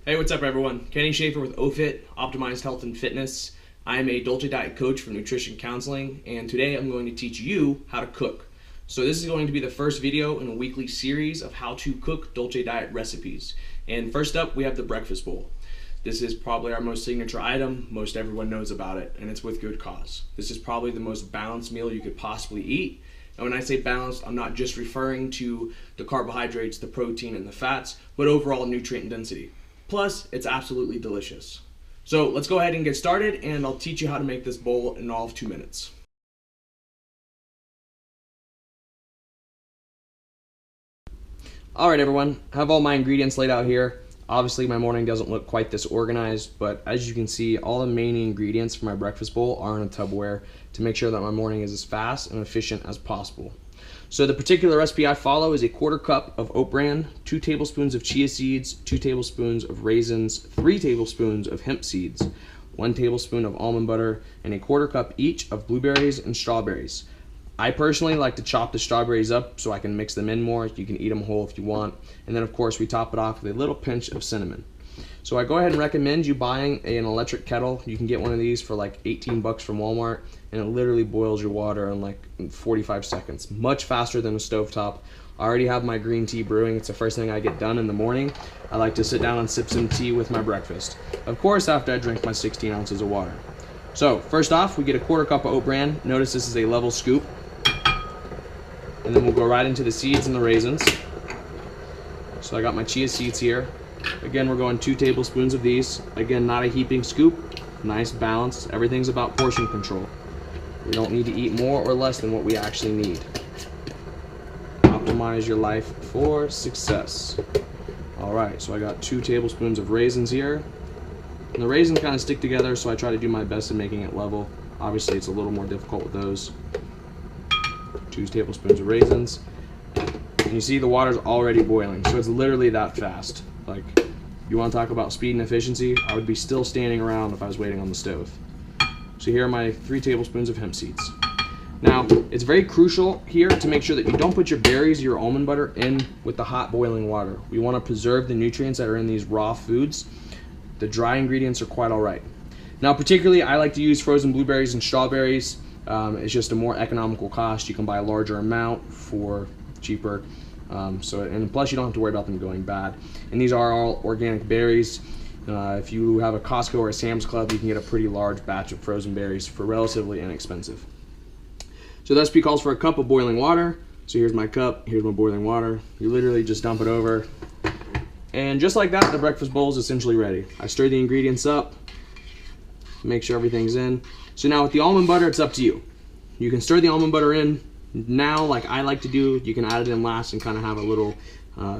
Hey, what's up everyone? Kenny Schaefer with OFIT, Optimized Health and Fitness. I'm a Dolce Diet coach for nutrition counseling, and today I'm going to teach you how to cook. So this is going to be the first video in a weekly series of how to cook Dolce Diet recipes. And first up, we have the breakfast bowl. This is probably our most signature item. Most everyone knows about it, and it's with good cause. This is probably the most balanced meal you could possibly eat. And when I say balanced, I'm not just referring to the carbohydrates, the protein, and the fats, but overall nutrient density. Plus, it's absolutely delicious. So let's go ahead and get started, and I'll teach you how to make this bowl in all of 2 minutes. All right, everyone, I have all my ingredients laid out here. Obviously, my morning doesn't look quite this organized, but as you can see, all the main ingredients for my breakfast bowl are in a Tupperware to make sure that my morning is as fast and efficient as possible. So the particular recipe I follow is a 1/4 cup of oat bran, 2 tablespoons of chia seeds, 2 tablespoons of raisins, 3 tablespoons of hemp seeds, 1 tablespoon of almond butter, and a 1/4 cup each of blueberries and strawberries. I personally like to chop the strawberries up so I can mix them in more. You can eat them whole if you want. And then of course we top it off with a little pinch of cinnamon. So I go ahead and recommend you buying an electric kettle. You can get one of these for like 18 bucks from Walmart, and it literally boils your water in like 45 seconds. Much faster than a stovetop. I already have my green tea brewing. It's the first thing I get done in the morning. I like to sit down and sip some tea with my breakfast. Of course, after I drink my 16 ounces of water. So first off, we get a 1/4 cup of oat bran. Notice this is a level scoop. And then we'll go right into the seeds and the raisins. So I got my chia seeds here. Again, we're going 2 tablespoons of these. Again, not a heaping scoop. Nice balance. Everything's about portion control. We don't need to eat more or less than what we actually need. Optimize your life for success. All right, so I got 2 tablespoons of raisins here. And the raisins kind of stick together, so I try to do my best in making it level. Obviously, it's a little more difficult with those. 2 tablespoons of raisins. And you see the water's already boiling, so it's literally that fast. Like, you want to talk about speed and efficiency? I would be still standing around if I was waiting on the stove. So here are my 3 tablespoons of hemp seeds. Now, it's very crucial here to make sure that you don't put your berries, your almond butter in with the hot boiling water. We want to preserve the nutrients that are in these raw foods. The dry ingredients are quite all right. Now, particularly, I like to use frozen blueberries and strawberries. It's just a more economical cost. You can buy a larger amount for cheaper. And plus you don't have to worry about them going bad. And these are all organic berries. If you have a Costco or a Sam's Club, you can get a pretty large batch of frozen berries for relatively inexpensive. So the recipe calls for a cup of boiling water. So here's my cup, here's my boiling water. You literally just dump it over. And just like that, the breakfast bowl is essentially ready. I stir the ingredients up, make sure everything's in. So now with the almond butter, it's up to you. You can stir the almond butter in now, like I like to do. You can add it in last and kind of have a little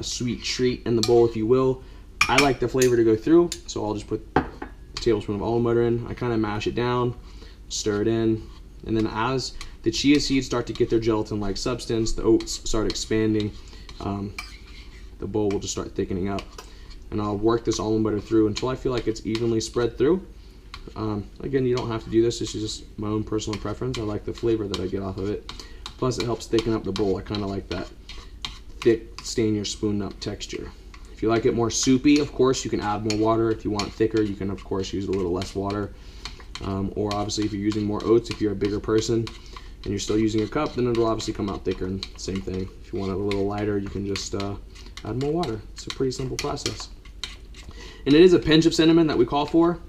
sweet treat in the bowl, if you will. I like the flavor to go through, so I'll just put a tablespoon of almond butter in. I kind of mash it down, stir it in, and then as the chia seeds start to get their gelatin-like substance, the oats start expanding, the bowl will just start thickening up. And I'll work this almond butter through until I feel like it's evenly spread through. Again, you don't have to do this. This is just my own personal preference. I like the flavor that I get off of it. Plus, it helps thicken up the bowl. I kind of like that thick, stain your spoon up texture. If you like it more soupy, of course, you can add more water. If you want it thicker, you can, of course, use a little less water. Or obviously, if you're using more oats, if you're a bigger person and you're still using a cup, then it'll obviously come out thicker. And same thing. If you want it a little lighter, you can just add more water. It's a pretty simple process. And it is a pinch of cinnamon that we call for.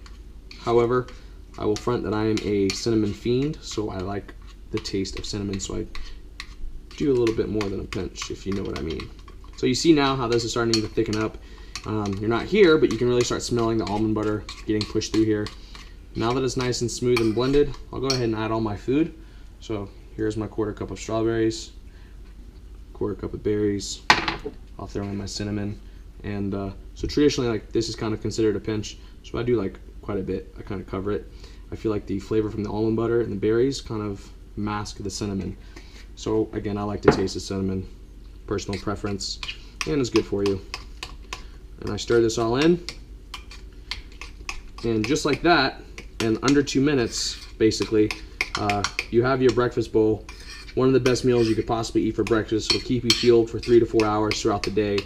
However, I will front that I am a cinnamon fiend, so I like the taste of cinnamon, so I do a little bit more than a pinch, if you know what I mean. So you see now how this is starting to thicken up. You're not here, but you can really start smelling the almond butter getting pushed through here. Now that it's nice and smooth and blended, I'll go ahead and add all my food. So here's my 1/4 cup of strawberries, 1/4 cup of berries. I'll throw in my cinnamon. And so traditionally, like, this is kind of considered a pinch, so I do like quite a bit. I kind of cover it. I feel like the flavor from the almond butter and the berries kind of mask the cinnamon. So again, I like to taste the cinnamon, personal preference, and it's good for you. And I stir this all in, and just like that, in under 2 minutes, basically, you have your breakfast bowl. One of the best meals you could possibly eat for breakfast. It'll keep you fueled for 3 to 4 hours throughout the day.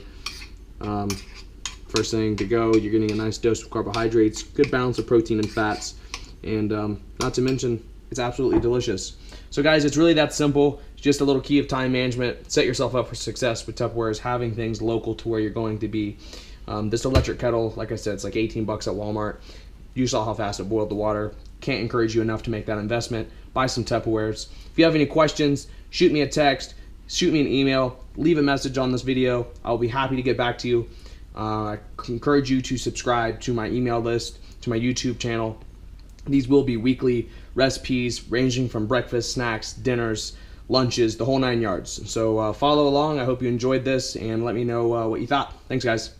first thing to go. You're getting a nice dose of carbohydrates, good balance of protein and fats, and not to mention, it's absolutely delicious. So guys, it's really that simple. It's just a little key of time management. Set yourself up for success with Tupperware, is having things local to where you're going to be. This electric kettle, like I said, it's like 18 bucks at Walmart. You saw how fast it boiled the water. Can't encourage you enough to make that investment. Buy some Tupperwares. If you have any questions, shoot me a text, shoot me an email, leave a message on this video. I'll be happy to get back to you. I encourage you to subscribe to my email list, to my YouTube channel. These will be weekly recipes ranging from breakfast, snacks, dinners, lunches, the whole 9 yards. So follow along. I hope you enjoyed this, and let me know what you thought. Thanks, guys.